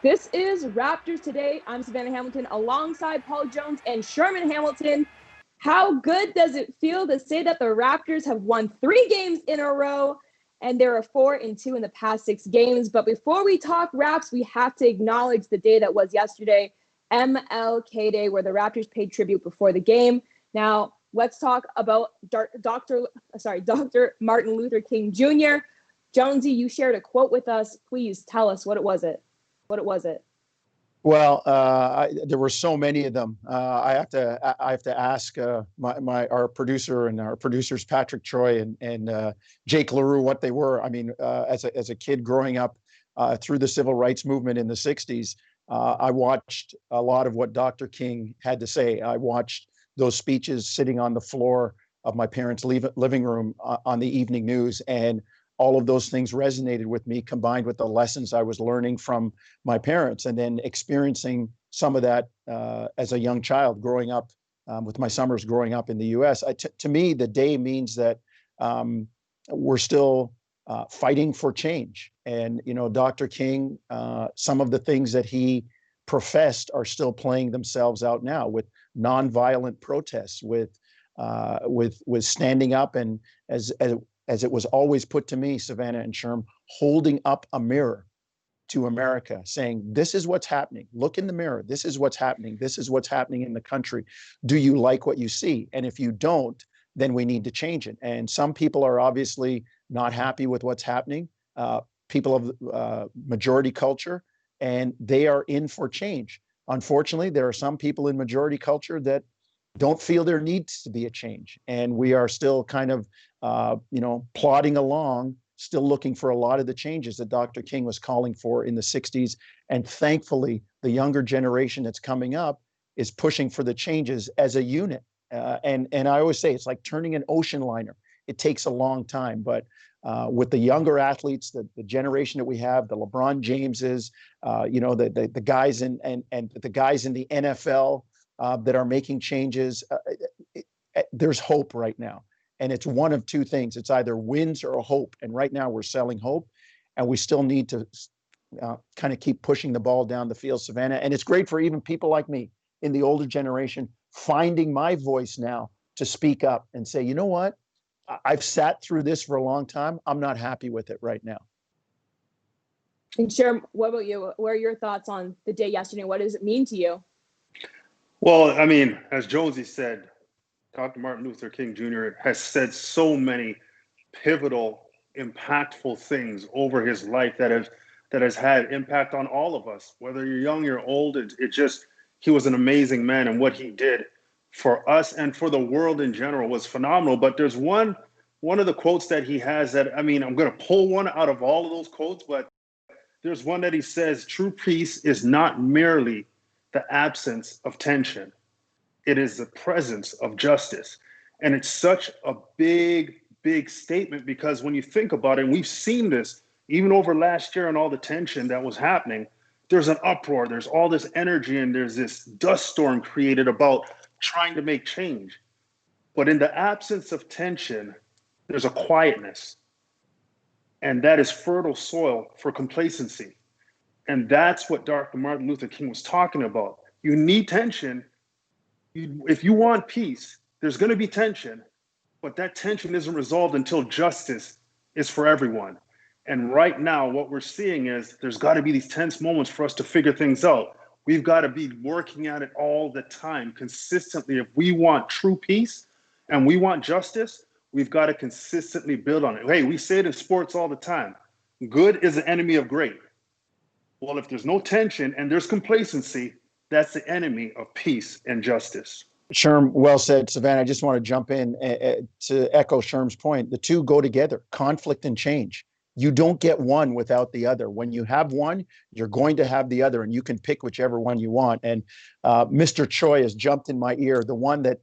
This is Raptors Today. I'm Savanna Hamilton alongside Paul Jones and Sherman Hamilton. How good does it feel to say that the Raptors have won 3 games in a row and there are 4-2 in the past 6 games? But before we talk Raps, we have to acknowledge the day that was yesterday, MLK Day, where the Raptors paid tribute before the game. Now, let's talk about Dr. Martin Luther King Jr. Jonesy, you shared a quote with us. Please tell us what was it? Well, there were so many of them. I have to ask our producer and our producers Patrick Troy and Jake LaRue what they were. I mean, as a kid growing up through the civil rights movement in the '60s, I watched a lot of what Dr. King had to say. I watched those speeches sitting on the floor of my parents' living room on the evening news, and all of those things resonated with me, combined with the lessons I was learning from my parents, and then experiencing some of that as a young child growing up with my summers growing up in the U.S. To me, the day means that we're still fighting for change. And, Dr. King, some of the things that he professed are still playing themselves out now with nonviolent protests, with standing up and as it was always put to me, Savanna and Sherm, holding up a mirror to America, saying, this is what's happening. Look in the mirror. This is what's happening. This is what's happening in the country. Do you like what you see? And if you don't, then we need to change it. And some people are obviously not happy with what's happening, people of majority culture, and they are in for change. Unfortunately, there are some people in majority culture that don't feel there needs to be a change. And we are still kind of, plodding along, still looking for a lot of the changes that Dr. King was calling for in the '60s. And thankfully, the younger generation that's coming up is pushing for the changes as a unit. And I always say it's like turning an ocean liner. It takes a long time, but with the younger athletes, the generation that we have, the LeBron Jameses, the guys and the guys in the NFL that are making changes, there's hope right now. And it's one of two things. It's either wins or hope. And right now we're selling hope, and we still need to kind of keep pushing the ball down the field, Savanna. And it's great for even people like me in the older generation, finding my voice now to speak up and say, you know what? I've sat through this for a long time. I'm not happy with it right now. And Sherm, what about you? What are your thoughts on the day yesterday? What does it mean to you? Well, I mean, as Jonesy said, Dr. Martin Luther King Jr. has said so many pivotal, impactful things over his life that has had impact on all of us. Whether you're young, you're old, he was an amazing man, and what he did for us and for the world in general was phenomenal. But there's one of the quotes that he has that, I mean, I'm going to pull one out of all of those quotes, but there's one that he says, true peace is not merely the absence of tension. It is the presence of justice. And it's such a big, big statement, because when you think about it, and we've seen this even over last year and all the tension that was happening, there's an uproar, there's all this energy, and there's this dust storm created about trying to make change. But in the absence of tension, there's a quietness. And that is fertile soil for complacency. And that's what Dr. Martin Luther King was talking about. You need tension. If you want peace, there's going to be tension, but that tension isn't resolved until justice is for everyone. And right now, what we're seeing is there's got to be these tense moments for us to figure things out. We've got to be working at it all the time, consistently. If we want true peace and we want justice, we've got to consistently build on it. Hey, we say it in sports all the time. Good is the enemy of great. Well, if there's no tension and there's complacency, that's the enemy of peace and justice. Sherm, well said, Savanna. I just want to jump in to echo Sherm's point. The two go together, conflict and change. You don't get one without the other. When you have one, you're going to have the other, and you can pick whichever one you want. And Mr. Choi has jumped in my ear. The one that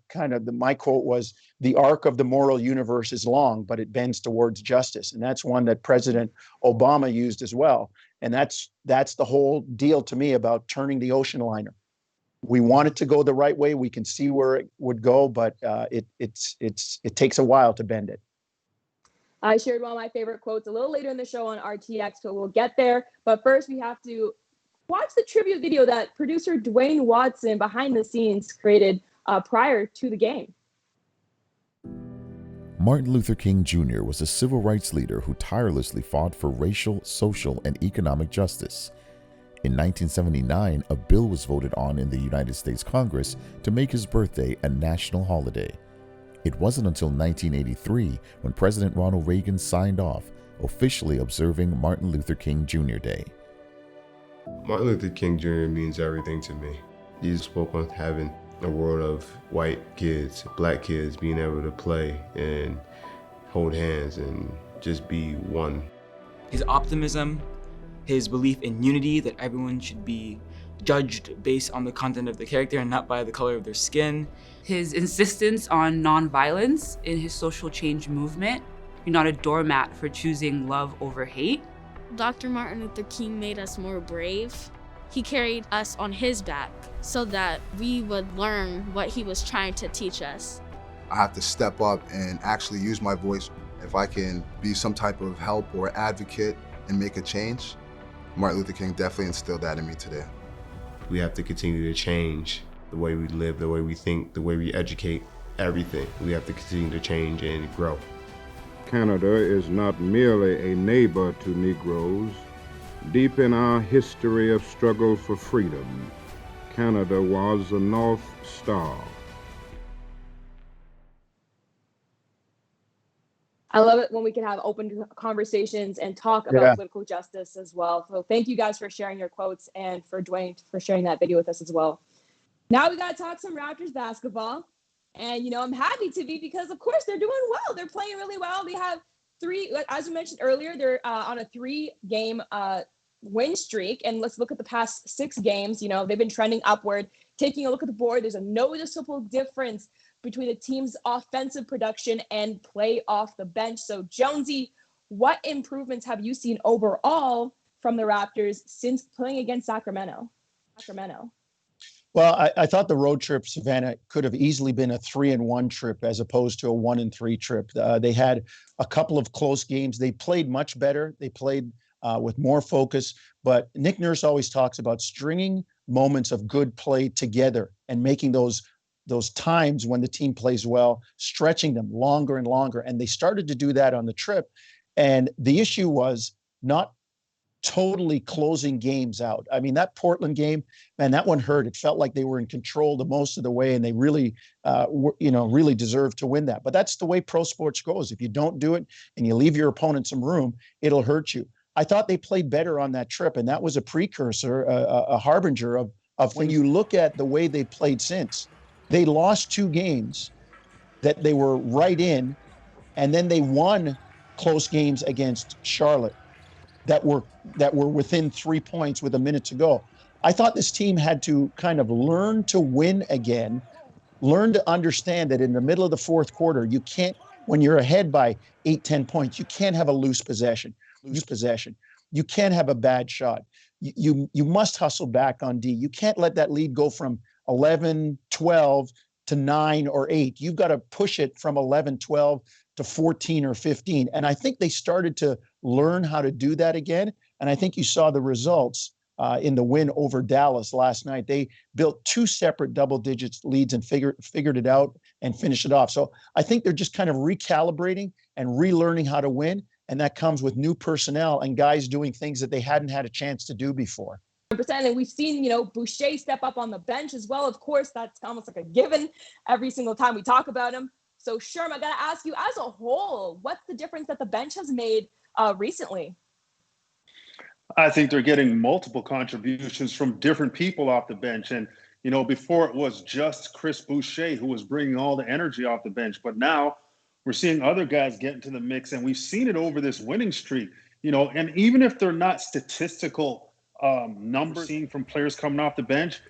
my quote was, the arc of the moral universe is long, but it bends towards justice. And that's one that President Obama used as well. And that's the whole deal to me about turning the ocean liner. We want it to go the right way. We can see where it would go, but it takes a while to bend it. I shared one of my favorite quotes a little later in the show on RTX, so we'll get there. But first, we have to Watch the tribute video that producer Dwayne Watson behind the scenes created prior to the game. Martin Luther King Jr. was a civil rights leader who tirelessly fought for racial, social, and economic justice. In 1979, a bill was voted on in the United States Congress to make his birthday a national holiday. It wasn't until 1983 when President Ronald Reagan signed off, officially observing Martin Luther King Jr. Day. Martin Luther King Jr. means everything to me. He spoke on having a world of white kids, black kids being able to play and hold hands and just be one. His optimism, his belief in unity, that everyone should be judged based on the content of the character and not by the color of their skin. His insistence on nonviolence in his social change movement. You're not a doormat for choosing love over hate. Dr. Martin Luther King made us more brave. He carried us on his back so that we would learn what he was trying to teach us. I have to step up and actually use my voice. If I can be some type of help or advocate and make a change, Martin Luther King definitely instilled that in me today. We have to continue to change the way we live, the way we think, the way we educate, everything. We have to continue to change and grow. Canada is not merely a neighbor to Negroes. Deep in our history of struggle for freedom, Canada was the North Star. I love it when we can have open conversations and talk about political justice as well. So thank you guys for sharing your quotes and for Dwayne for sharing that video with us as well. Now we got to talk some Raptors basketball. And, I'm happy to be because, of course, they're doing well. They're playing really well. They have as we mentioned earlier, they're on a 3-game win streak. And let's look at the past 6 games. They've been trending upward. Taking a look at the board, there's a noticeable difference between the team's offensive production and play off the bench. So, Jonesy, what improvements have you seen overall from the Raptors since playing against Sacramento? Well, I thought the road trip, Savanna, could have easily been a 3-1 trip as opposed to a 1-3 trip. They had a couple of close games. They played much better. They played with more focus. But Nick Nurse always talks about stringing moments of good play together and making those times when the team plays well, stretching them longer and longer. And they started to do that on the trip. And the issue was not totally closing games out. I mean, that Portland game, man, that one hurt. It felt like they were in control the most of the way, and they really, really deserved to win that. But that's the way pro sports goes. If you don't do it and you leave your opponent some room, it'll hurt you. I thought they played better on that trip, and that was a precursor, a harbinger of when you look at the way they played since. They lost 2 games that they were right in, and then they won close games against Charlotte that were within 3 points with a minute to go. I thought this team had to kind of learn to win again, learn to understand that in the middle of the fourth quarter, you can't, when you're ahead by 8-10 points, you can't have a loose possession. You can't have a bad shot. You must hustle back on D. You can't let that lead go from 11, 12 to 9 or 8. You've got to push it from 11, 12 to 14 or 15. And I think they started to learn how to do that again. And I think you saw the results in the win over Dallas last night. They built 2 separate double digits leads and figured it out and finished it off. So I think they're just kind of recalibrating and relearning how to win. And that comes with new personnel and guys doing things that they hadn't had a chance to do before. And we've seen, Boucher step up on the bench as well. Of course, that's almost like a given every single time we talk about him. So, Sherm, I got to ask you, as a whole, what's the difference that the bench has made recently? I think they're getting multiple contributions from different people off the bench. And, before it was just Chris Boucher who was bringing all the energy off the bench. But now we're seeing other guys get into the mix, and we've seen it over this winning streak, and even if they're not statistical numbers seen from players coming off the bench,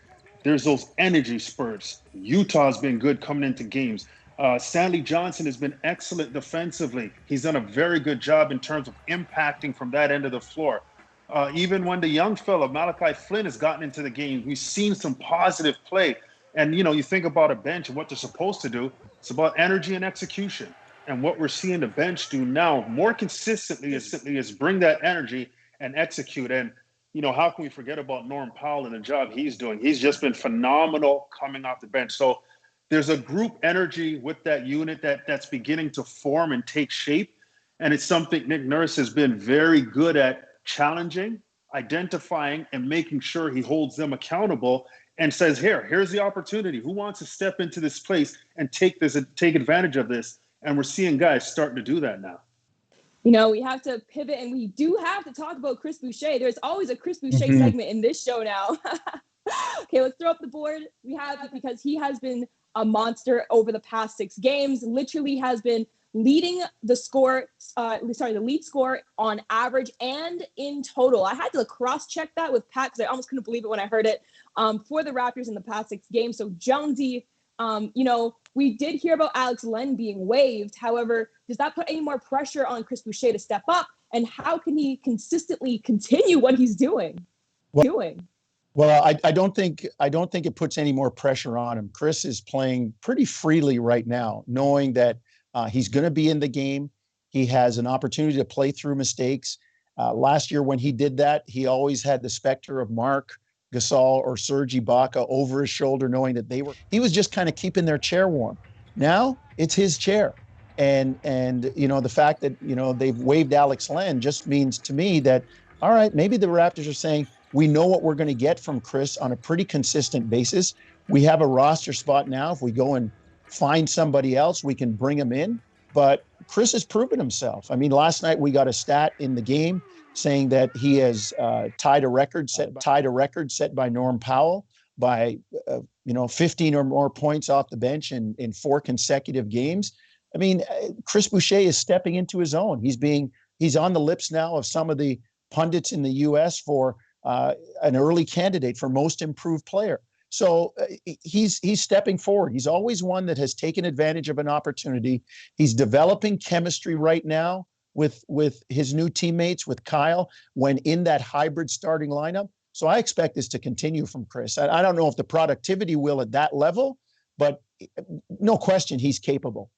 there's those energy spurts. Utah's been good coming into games. Stanley Johnson has been excellent defensively. He's done a very good job in terms of impacting from that end of the floor. Even when the young fella, Malachi Flynn, has gotten into the game, we've seen some positive play. And, you think about a bench and what they're supposed to do. It's about energy and execution. And what we're seeing the bench do now more consistently is bring that energy and execute. And, how can we forget about Norm Powell and the job he's doing? He's just been phenomenal coming off the bench. So there's a group energy with that unit that's beginning to form and take shape. And it's something Nick Nurse has been very good at challenging, identifying, and making sure he holds them accountable and says, here's the opportunity. Who wants to step into this place and take advantage of this? And we're seeing guys starting to do that now. We have to pivot, and we do have to talk about Chris Boucher. There's always a Chris Boucher segment in this show now. Okay, let's throw up the board. We have it because he has been a monster over the past 6 games, literally has been leading the lead score on average and in total. I had to cross-check that with Pat because I almost couldn't believe it when I heard it, for the Raptors in the past 6 games. So Jonesy, we did hear about Alex Len being waived. However, does that put any more pressure on Chris Boucher to step up? And how can he consistently continue what he's doing? Well, I don't think it puts any more pressure on him. Chris is playing pretty freely right now, knowing that he's going to be in the game. He has an opportunity to play through mistakes. Last year when he did that, he always had the specter of Mark Gasol or Serge Ibaka over his shoulder, knowing that he was just kind of keeping their chair warm. Now it's his chair. And the fact that, they've waived Alex Len just means to me that, all right, maybe the Raptors are saying, we know what we're going to get from Chris on a pretty consistent basis. We have a roster spot now. If we go and find somebody else, we can bring him in. But Chris has proven himself. I mean, last night we got a stat in the game saying that he has tied a record set by Norm Powell by 15 or more points off the bench in 4 consecutive games. I mean, Chris Boucher is stepping into his own. He's on the lips now of some of the pundits in the U.S. for an early candidate for most improved player. So he's stepping forward. He's always one that has taken advantage of an opportunity. He's developing chemistry right now with his new teammates, with Kyle, when in that hybrid starting lineup. So I expect this to continue from Chris. I don't know if the productivity will at that level, but no question he's capable.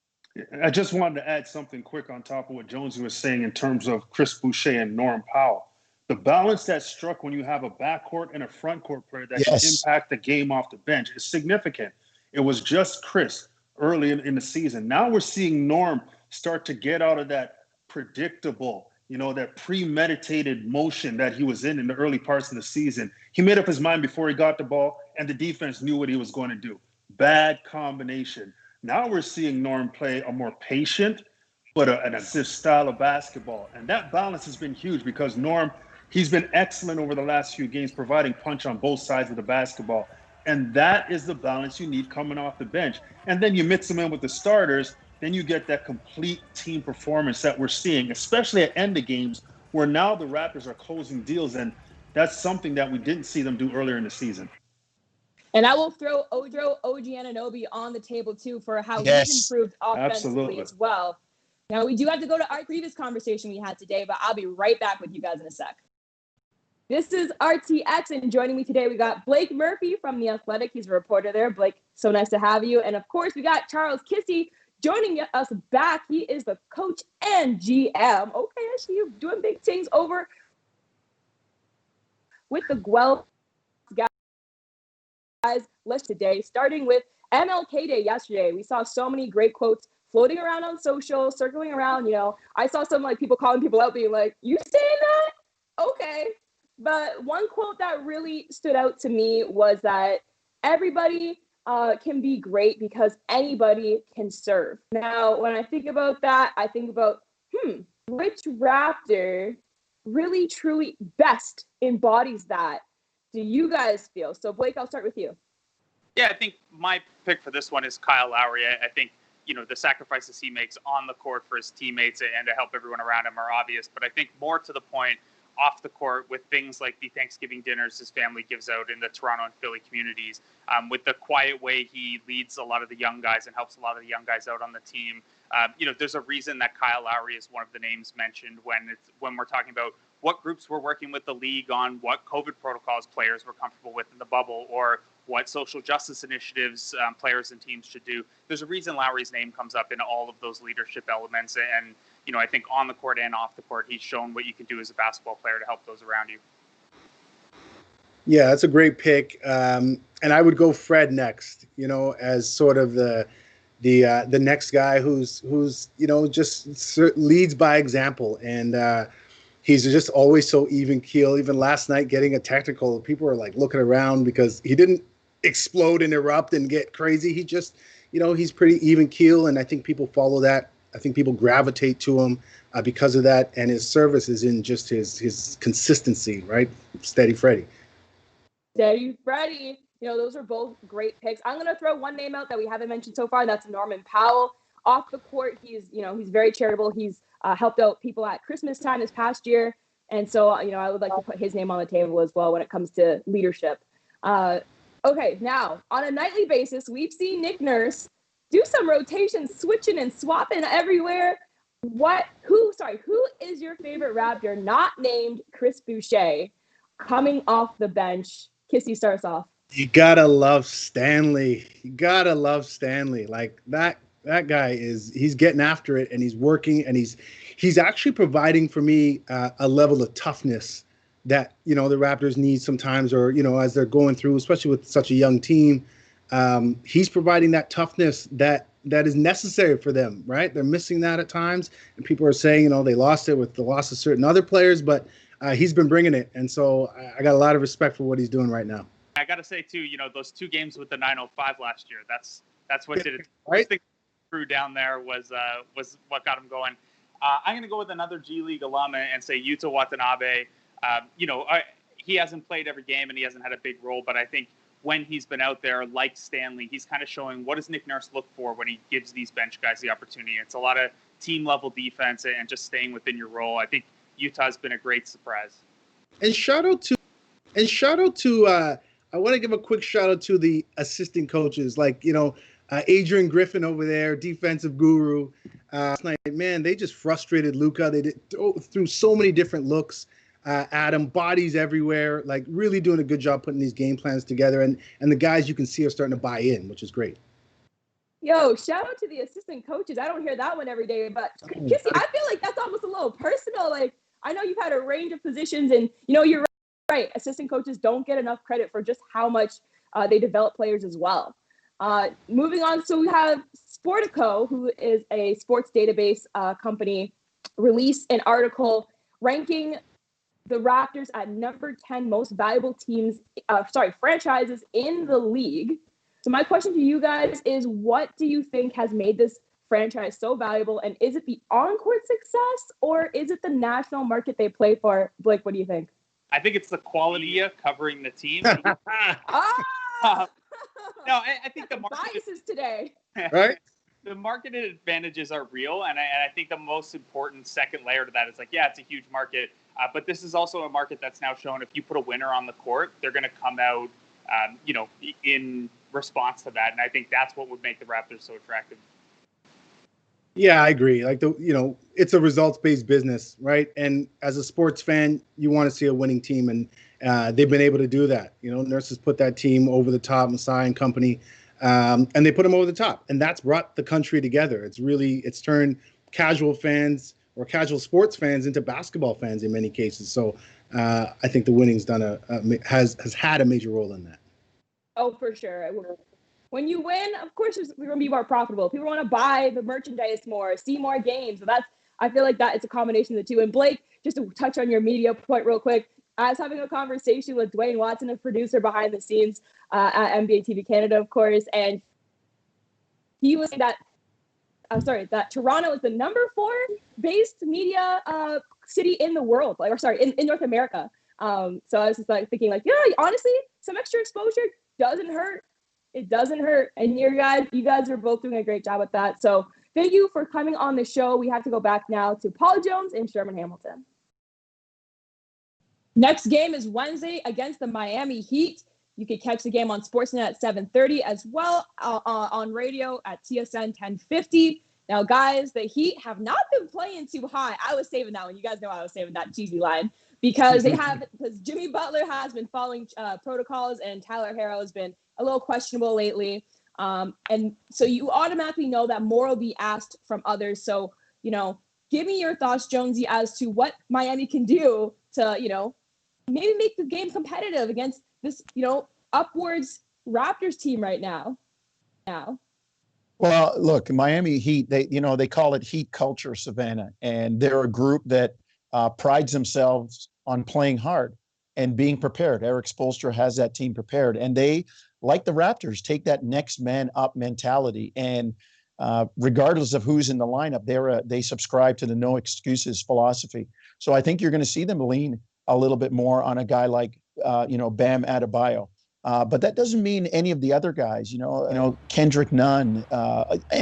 I just wanted to add something quick on top of what Jonesy was saying in terms of Chris Boucher and Norm Powell. The balance that's struck when you have a backcourt and a frontcourt player that can impact the game off the bench is significant. It was just Chris early in the season. Now we're seeing Norm start to get out of that predictable, that premeditated motion that he was in the early parts of the season. He made up his mind before he got the ball, and the defense knew what he was going to do. Bad combination. Now we're seeing Norm play a more patient, but an aggressive style of basketball. And that balance has been huge because Norm, he's been excellent over the last few games, providing punch on both sides of the basketball. And that is the balance you need coming off the bench. And then you mix them in with the starters, then you get that complete team performance that we're seeing, especially at end of games, where now the Raptors are closing deals. And that's something that we didn't see them do earlier in the season. And I will throw OG Anunoby on the table, too, for how he's improved offensively as well. Now, we do have to go to our previous conversation we had today, but I'll be right back with you guys in a sec. This is RTX, and joining me today, we got Blake Murphy from The Athletic. He's a reporter there. Blake, so nice to have you. And, of course, we got Charles Kissi joining us back. He is the coach and GM. Okay, actually, you're doing big things over with the Guelph guys. Let's today, starting with MLK Day yesterday. We saw so many great quotes floating around on social, circling around. I saw some people calling people out, being like, "You saying that? Okay." But one quote that really stood out to me was that everybody can be great because anybody can serve. Now, when I think about that, I think about, which Raptor really, truly best embodies that? Do you guys feel? So, Blake, I'll start with you. Yeah, I think my pick for this one is Kyle Lowry. I think, the sacrifices he makes on the court for his teammates and to help everyone around him are obvious. But I think more to the point, off the court, with things like the Thanksgiving dinners his family gives out in the Toronto and Philly communities, with the quiet way he leads a lot of the young guys and helps a lot of the young guys out on the team. There's a reason that Kyle Lowry is one of the names mentioned when we're talking about what groups we're working with the league on, what COVID protocols players were comfortable with in the bubble, or what social justice initiatives players and teams should do. There's a reason Lowry's name comes up in all of those leadership elements. And, I think on the court and off the court, he's shown what you can do as a basketball player to help those around you. Yeah, that's a great pick. And I would go Fred next, as sort of the next guy who's just leads by example. And he's just always so even keel. Even last night getting a technical, people were like looking around because he didn't explode and erupt and get crazy. He just, he's pretty even keel. And I think people follow that. I think people gravitate to him because of that. And his service is in just his consistency, right? Steady Freddy. Steady Freddy. Those are both great picks. I'm going to throw one name out that we haven't mentioned so far. That's Norman Powell. Off the court, he's very charitable. He's helped out people at Christmas time this past year. And so, I would like to put his name on the table as well when it comes to leadership. Okay, now, on a nightly basis, we've seen Nick Nurse do some rotation, switching and swapping everywhere. Who is your favorite Raptor not named Chris Boucher coming off the bench? Kissi starts off. You gotta love Stanley. Like that guy he's getting after it, and he's working, and he's actually providing for me a level of toughness that the Raptors need sometimes, or as they're going through, especially with such a young team. He's providing that toughness that is necessary for them, right? They're missing that at times, and people are saying they lost it with the loss of certain other players, but he's been bringing it, and so I got a lot of respect for what he's doing right now. I got to say too, those 2 games with the 905 last year, that's what did it. Right? The crew down there was what got him going. I'm going to go with another G League alum and say Yuta Watanabe. He hasn't played every game and he hasn't had a big role, but I think when he's been out there, like Stanley, he's kind of showing what does Nick Nurse look for when he gives these bench guys the opportunity. It's a lot of team level defense and just staying within your role. I think Utah's been a great surprise. And shout out to I want to give a quick shout out to the assistant coaches, like, Adrian Griffin over there, defensive guru. Last night, man, they just frustrated Luka. They threw so many different looks at him, bodies everywhere, like really doing a good job putting these game plans together. And the guys you can see are starting to buy in, which is great. Yo, shout out to the assistant coaches. I don't hear that one every day, but Kissi, I feel like that's almost a little personal. Like, I know you've had a range of positions, and you're right. Assistant coaches don't get enough credit for just how much they develop players as well. Moving on, so we have Sportico, who is a sports database company, released an article ranking the Raptors at number 10 most valuable franchises in the league. So my question to you guys is, what do you think has made this franchise so valuable? And is it the on-court success, or is it the national market they play for? Blake, what do you think? I think it's the quality of covering the team. No, I think the market biases today. Right? The market advantages are real, and I think the most important second layer to that is it's a huge market, but this is also a market that's now shown if you put a winner on the court, they're going to come out, in response to that, and I think that's what would make the Raptors so attractive. Yeah, I agree. Like it's a results-based business, right? And as a sports fan, you want to see a winning team, and they've been able to do that. Nurses put that team over the top, Masai and company, and they put them over the top, and that's brought the country together. It's turned casual fans or casual sports fans into basketball fans in many cases. So I think the winning's has had a major role in that. Oh, for sure. When you win, of course, we're going to be more profitable. People want to buy the merchandise more, see more games. So I feel like that it's a combination of the two. And Blake, just to touch on your media point real quick, I was having a conversation with Dwayne Watson, a producer behind the scenes at NBA TV Canada, of course. And he was saying that Toronto is the number 4 based media city in the world, in North America. So I was just thinking honestly, some extra exposure doesn't hurt. It doesn't hurt. And you guys are both doing a great job with that. So thank you for coming on the show. We have to go back now to Paul Jones and Sherman Hamilton. Next game is Wednesday against the Miami Heat. You can catch the game on Sportsnet at 7:30 as well on radio at TSN 1050. Now, guys, the Heat have not been playing too high. I was saving that one. You guys know I was saving that cheesy line because Jimmy Butler has been following protocols and Tyler Herro has been a little questionable lately. And so you automatically know that more will be asked from others. So, give me your thoughts, Jonesy, as to what Miami can do to, maybe make the game competitive against this, upwards Raptors team right now. Well, look, Miami Heat, they call it Heat culture, Savannah, and they're a group that prides themselves on playing hard and being prepared. Eric Spoelstra has that team prepared, and they, like the Raptors, take that next man up mentality. And regardless of who's in the lineup, they subscribe to the no excuses philosophy. So I think you're going to see them lean a little bit more on a guy like Bam Adebayo. But that doesn't mean any of the other guys, Kendrick Nunn,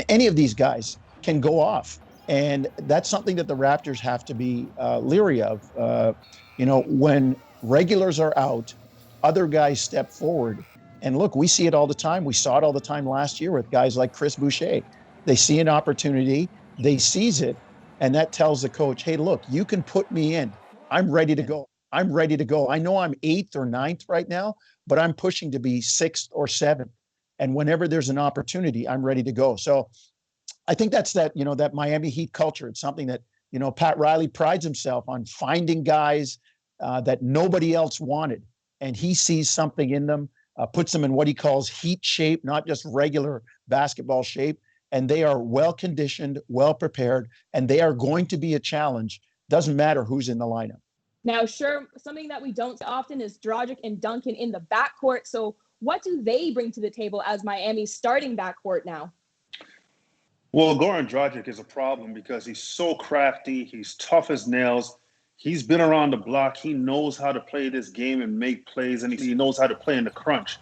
any of these guys can go off. And that's something that the Raptors have to be leery of. When regulars are out, other guys step forward. And look, we see it all the time. We saw it all the time last year with guys like Chris Boucher. They see an opportunity, they seize it, and that tells the coach, hey, look, you can put me in. I'm ready to go. I know I'm 8th or 9th right now, but I'm pushing to be 6th or 7th. And whenever there's an opportunity, I'm ready to go. So I think that's that Miami Heat culture. It's something that, Pat Riley prides himself on finding guys that nobody else wanted. And he sees something in them, puts them in what he calls heat shape, not just regular basketball shape. And they are well-conditioned, well-prepared, and they are going to be a challenge. Doesn't matter who's in the lineup. Now, sure, something that we don't see often is Dragic and Duncan in the backcourt. So what do they bring to the table as Miami's starting backcourt now? Well, Goran Dragic is a problem because he's so crafty. He's tough as nails. He's been around the block. He knows how to play this game and make plays, and he knows how to play in the crunch.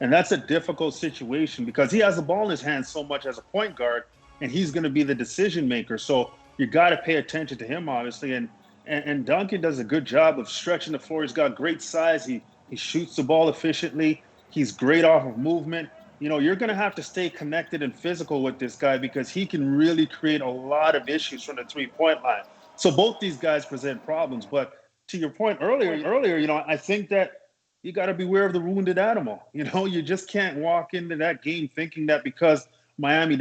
And that's a difficult situation because he has the ball in his hands so much as a point guard, and he's going to be the decision maker. So you got to pay attention to him, obviously. And Duncan does a good job of stretching the floor. He's got great size. He shoots the ball efficiently. He's great off of movement. You're going to have to stay connected and physical with this guy because he can really create a lot of issues from the three-point line. So both these guys present problems. But to your point earlier, I think that you got to beware of the wounded animal. You just can't walk into that game thinking that because Miami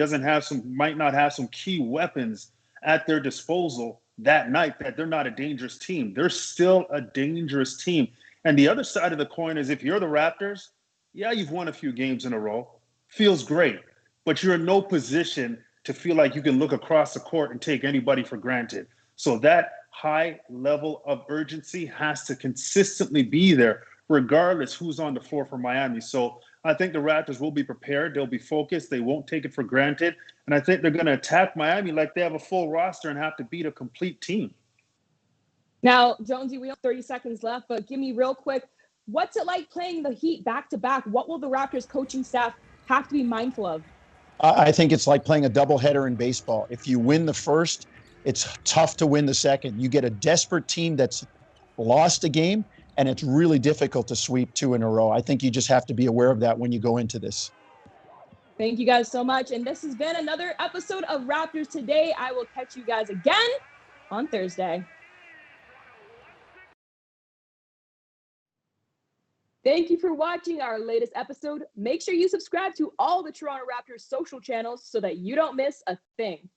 might not have some key weapons at their disposal that night that they're not a dangerous team. They're still a dangerous team. And the other side of the coin is if you're the Raptors, yeah, you've won a few games in a row. Feels great. But you're in no position to feel like you can look across the court and take anybody for granted. So that high level of urgency has to consistently be there, regardless who's on the floor for Miami. So I think the Raptors will be prepared. They'll be focused. They won't take it for granted. And I think they're going to attack Miami like they have a full roster and have to beat a complete team. Now, Jonesy, we have 30 seconds left, but give me real quick, what's it like playing the Heat back-to-back? What will the Raptors coaching staff have to be mindful of? I think it's like playing a doubleheader in baseball. If you win the first, it's tough to win the second. You get a desperate team that's lost a game, and it's really difficult to sweep 2 in a row. I think you just have to be aware of that when you go into this. Thank you guys so much. And this has been another episode of Raptors Today. I will catch you guys again on Thursday. Thank you for watching our latest episode. Make sure you subscribe to all the Toronto Raptors social channels so that you don't miss a thing.